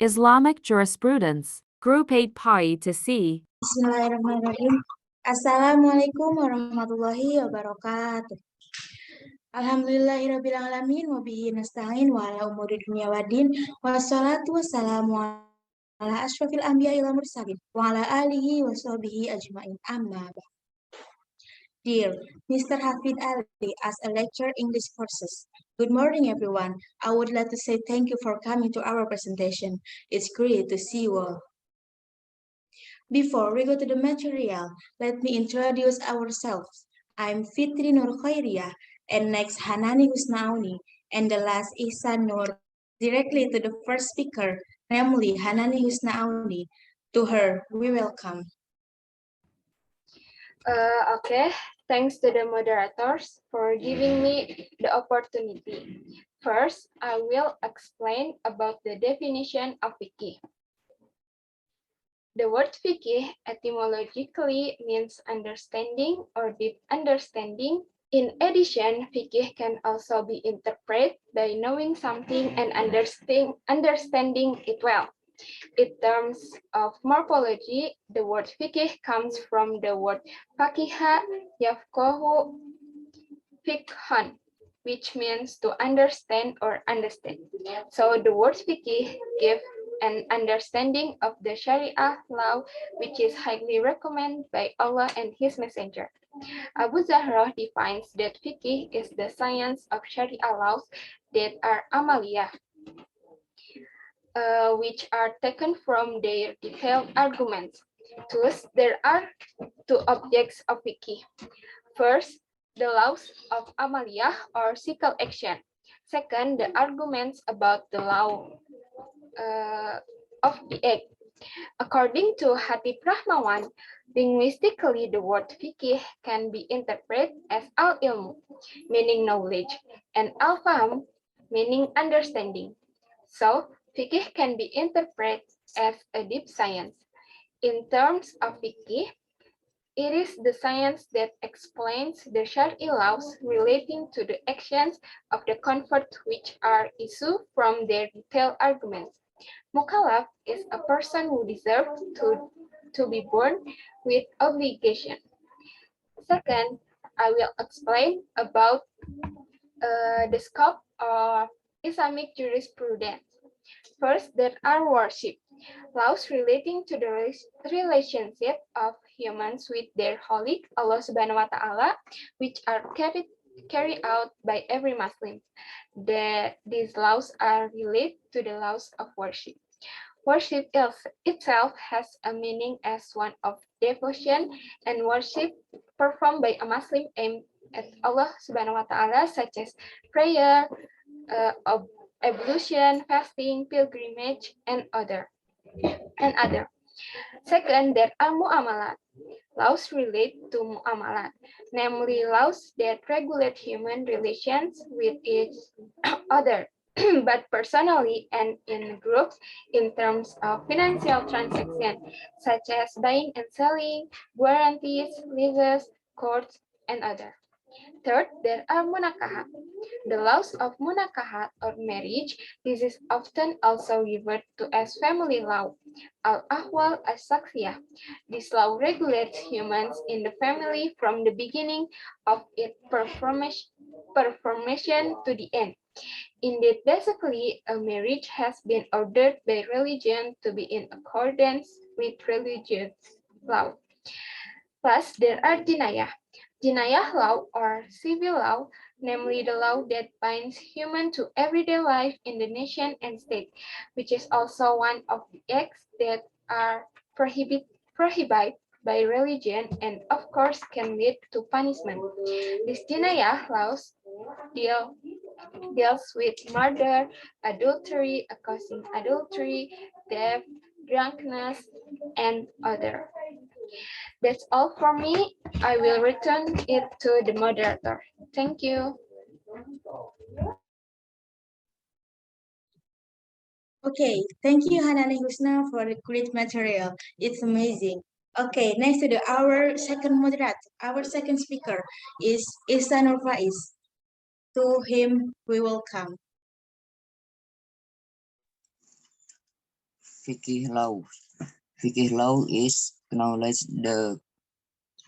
Islamic Jurisprudence, Group 8 Pi to C. Bismillahirrahmanirrahim. Assalamualaikum warahmatullahi wabarakatuh. Alhamdulillahirrabbilalamin wa bihi nasta'in wa ala umuri dunya waddin wassalatu wassalamu ala asyrafil anbiya'i wal mursalin wa ala alihi wa sahbihi ajma'in amma ba'd. Dear Mr. Hafid Ali, as a lecturer English courses. Good morning, everyone. I would like to say thank you for coming to our presentation. It's great to see you all. Before we go to the material, let me introduce ourselves. I'm Fitri Nur Khairia, and next Hanani Husnauni, and the last Ihsan Nur. Directly to the first speaker, namely Hanani Husnauni. To her, we welcome. Okay, thanks to the moderators for giving me the opportunity. First, I will explain about the definition of fiqh. The word fiqh etymologically means understanding or deep understanding. In addition, fiqh can also be interpreted by knowing something and understanding it well. In terms of morphology, the word fiqh comes from the word faqiha yafqahu fiqhan, which means to understand or understand. So the word fiqh gives an understanding of the Sharia law, which is highly recommended by Allah and His Messenger. Abu Zahra defines that fiqh is the science of Sharia laws that are amaliyah, which are taken from their detailed arguments. Thus, there are two objects of fiqh. First, the laws of amaliyah or cycle action. Second, the arguments about the law of the act. According to Hatib Rahmawan, linguistically the word fiqh can be interpreted as al-ilmu, meaning knowledge, and al-fahm, meaning understanding. So, fiqh can be interpreted as a deep science. In terms of fiqh, it is the science that explains the Shari'i laws relating to the actions of the convert which are issued from their detailed arguments. Mukallaf is a person who deserves to be born with obligation. Second, I will explain about the scope of Islamic jurisprudence. First, there are worship. Laws relating to the relationship of humans with their holy Allah Subhanahu wa Ta'ala, which are carried out by every Muslim. These laws are related to the laws of worship. Worship itself has a meaning as one of devotion, and worship performed by a Muslim aimed at Allah Subhanahu wa Ta'ala, such as prayer, ablution, fasting, pilgrimage, and other. Second, there are mu'amalat. Laws relate to mu'amalat, namely laws that regulate human relations with each other, but personally and in groups in terms of financial transactions, such as buying and selling, guarantees, leases, courts, and other. Third, there are munakahat. The laws of munakahat or marriage. This is often also referred to as family law. Al-ahwal as-saksiyah. This law regulates humans in the family from the beginning of its performation to the end. Indeed, basically, a marriage has been ordered by religion to be in accordance with religious law. Plus, there are jinayah. Jinayah law or civil law, namely the law that binds humans to everyday life in the nation and state, which is also one of the acts that are prohibited by religion and of course can lead to punishment. These jinayah laws deals with murder, adultery, causing adultery, theft, drunkenness, and other. That's all for me. I will return it to the moderator. Thank you. Okay, thank you Hanani Husna for the great material. It's amazing. Okay, next to our second moderator, our second speaker is Ihsan Nur Faiz. To him, we welcome. Fiqh law. Fiqh law is knowledge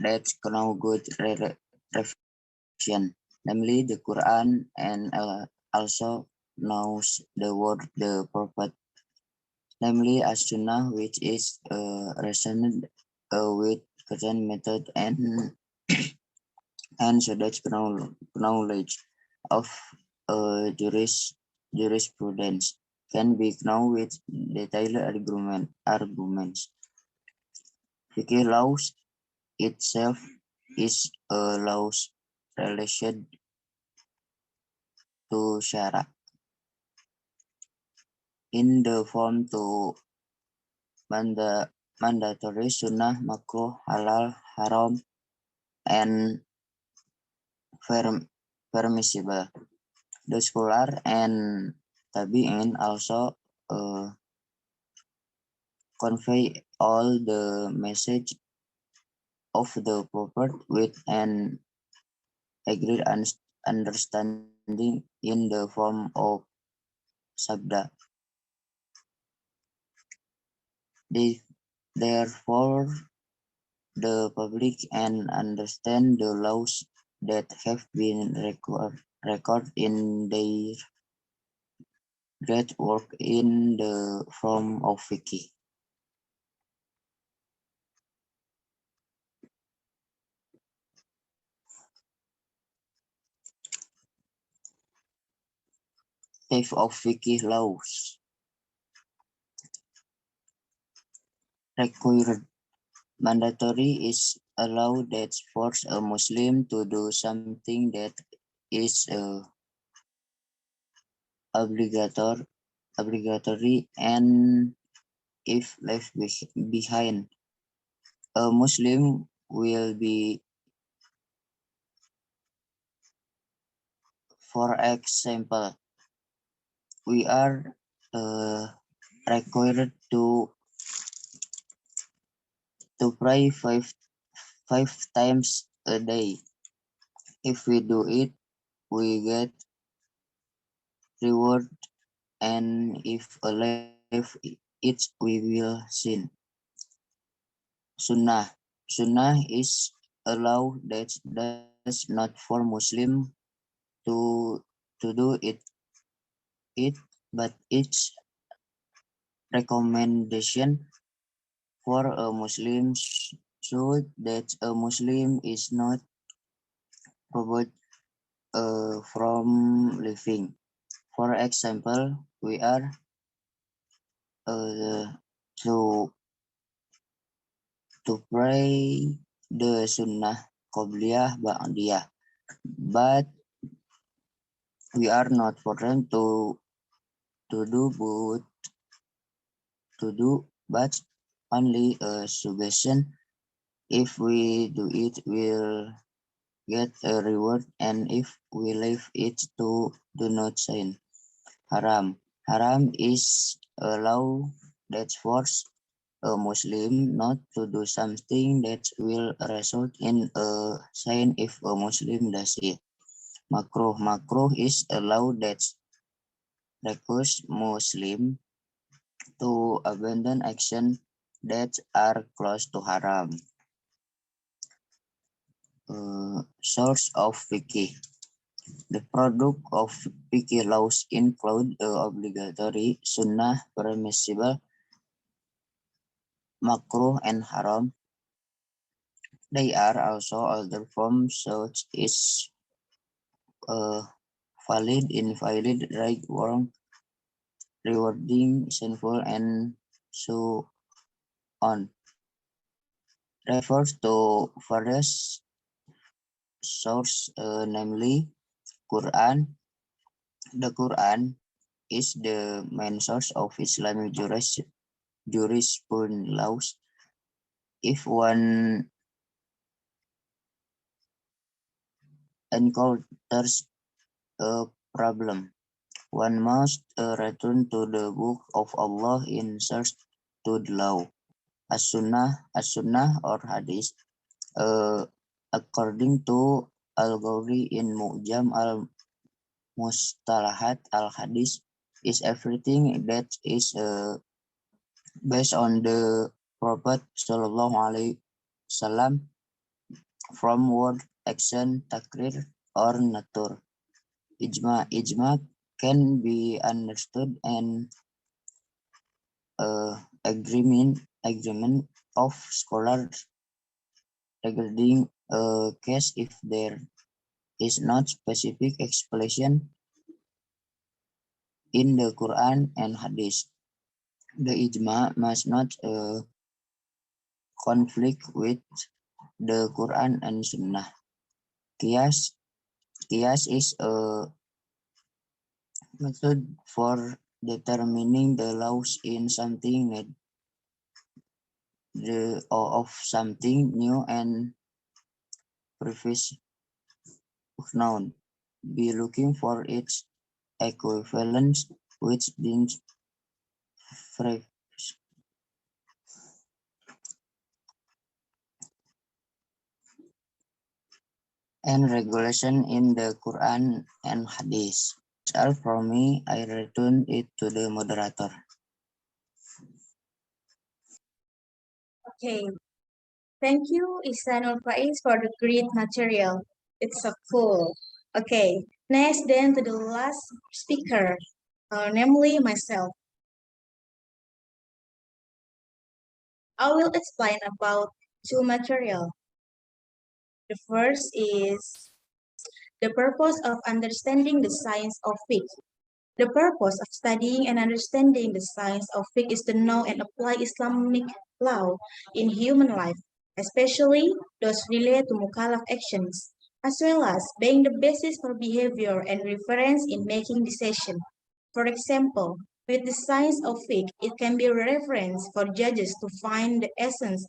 that know good revelation, namely the Quran, and also knows the word the prophet, namely as-sunnah, which is reasoned with certain method and so that knowledge of jurisprudence can be known with detailed arguments. Fiqh laws itself is a laws related to syara in the form to mandatory, sunnah, makruh, halal, haram, and permissible. The scholar and tabi'in also convey all the message of the prophet with an agreed understanding in the form of sabda. Therefore, the public and understand the laws that have been recorded in their great work in the form of fiqh. Type of fiqh laws. Required. Mandatory is a law that forces a Muslim to do something that is obligatory, and if left behind, a Muslim will be, for example, we are required to pray five times a day. If we do it, we get reward, and if a left it, we will sin. Sunnah. Sunnah is a law that does not for Muslim to do it, but it's recommendation for a Muslim, so that a Muslim is not forbid from living. For example, we are to pray the Sunnah Qobliyah Ba'diyah, but we are not forbidden to but only a suggestion. If we do it, we'll get a reward, and if we leave it to do not sin. Haram. Haram is a law that forces a Muslim not to do something that will result in a sin if a Muslim does it. Makruh. Makruh is a law that requires Muslim to abandon action that are close to haram. Source of fiqh. The product of fiqh laws include obligatory, sunnah, permissible, makruh, and haram. They are also other forms such as valid, invalid, right, wrong, rewarding, sinful, and so on. Refers to various source, namely Quran. The Quran is the main source of Islamic jurisprudence laws. If one encounters a problem, one must return to the book of Allah in search to the law. As-sunnah or hadith, according to Al-Ghawri in Mu'jam al-Mustalahat al-Hadith, is everything that is based on the Prophet Sallallahu Alaihi Wasallam from word, action, takrir, or natur. Ijma can be understood and agreement of scholars regarding a case if there is not specific explanation in the Quran and Hadith. The ijma must not conflict with the Quran and Sunnah. Qiyas is a method for determining the laws in something that of something new and previous known. Be looking for its equivalence which means and regulation in the Quran and Hadith. That's all from me. I return it to the moderator. Okay, thank you, Ihsanul Faiz, for the great material. It's so cool. Okay, next then to the last speaker, namely myself. I will explain about two material. The first is the purpose of understanding the science of fiqh. The purpose of studying and understanding the science of fiqh is to know and apply Islamic law in human life, especially those related to mukallaf actions, as well as being the basis for behavior and reference in making decisions. For example, with the science of fiqh, it can be a reference for judges to find the essence,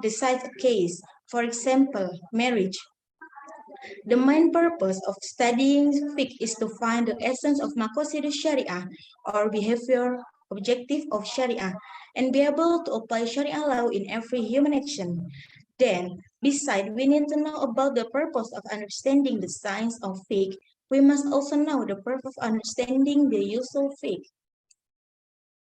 decide a case, for example, marriage. The main purpose of studying fiqh is to find the essence of maqasid sharia or behavior objective of sharia and be able to apply sharia law in every human action. Then, besides, we need to know about the purpose of understanding the science of fiqh. We must also know the purpose of understanding the usul fiqh.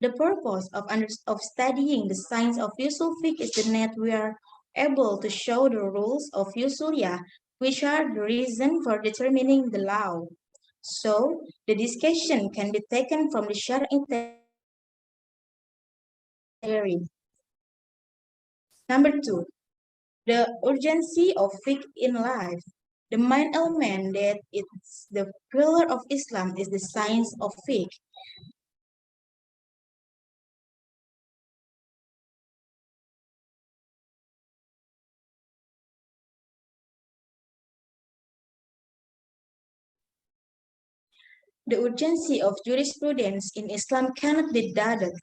The purpose of studying the science of usul fiqh is that we are able to show the rules of usulia, which are the reason for determining the law. So, the discussion can be taken from the Shari'i theory. Number two, the urgency of fiqh in life. The main element that is the pillar of Islam is the science of fiqh. The urgency of jurisprudence in Islam cannot be doubted.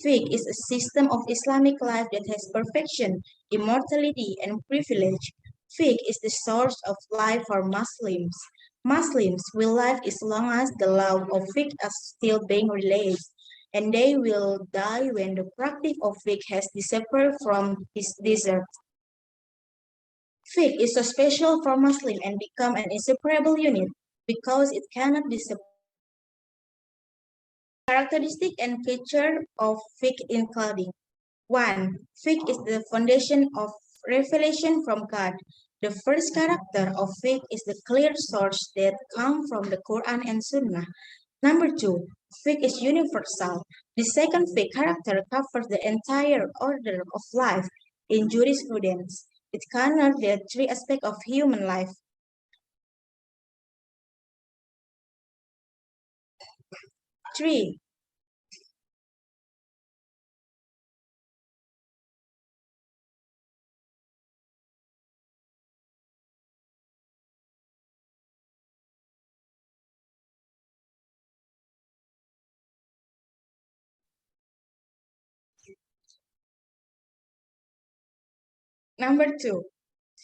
Fiqh is a system of Islamic life that has perfection, immortality, and privilege. Fiqh is the source of life for Muslims. Muslims will live as long as the law of fiqh is still being released, and they will die when the practice of fiqh has disappeared from this desert. Fiqh is so special for Muslim and become an inseparable unit because it cannot be separated. Characteristic and feature of fiqh including 1. Fiqh is the foundation of revelation from God. The first character of fiqh is the clear source that comes from the Quran and Sunnah. Number 2. Fiqh is universal. The second fiqh character covers the entire order of life in jurisprudence. It covers the three aspects of human life. 3. Number 2.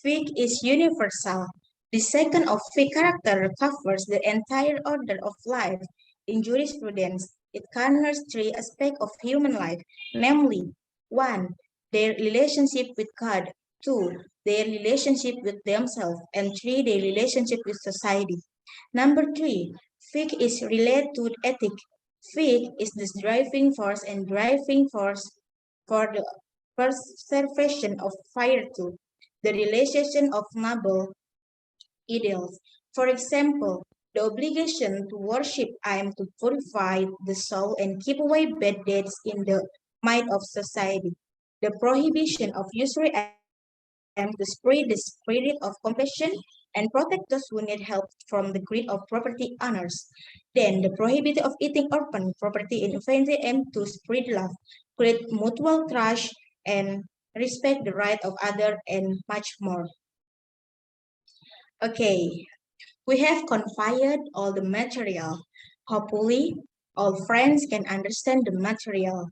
Fiqh is universal. The second of fiqh character covers the entire order of life in jurisprudence. It covers three aspects of human life, namely 1. Their relationship with God, 2. Their relationship with themselves, and 3. Their relationship with society. Number 3. Fiqh is related to ethics. Faith is the driving force and driving force for the preservation of virtue, the realization of noble ideals. For example, the obligation to worship aim to purify the soul and keep away bad deeds in the mind of society. The prohibition of usury aim to spread the spirit of compassion and protect those who need help from the greed of property owners. Then the prohibition of eating orphan property in infancy aim to spread love, create mutual trust, and respect the right of others and much more. Okay, we have conveyed all the material. Hopefully, all friends can understand the material.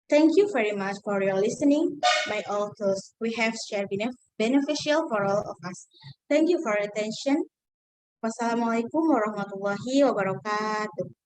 Thank you very much for your listening. By all those we have shared beneficial for all of us. Thank you for your attention. Wassalamualaikum warahmatullahi wabarakatuh.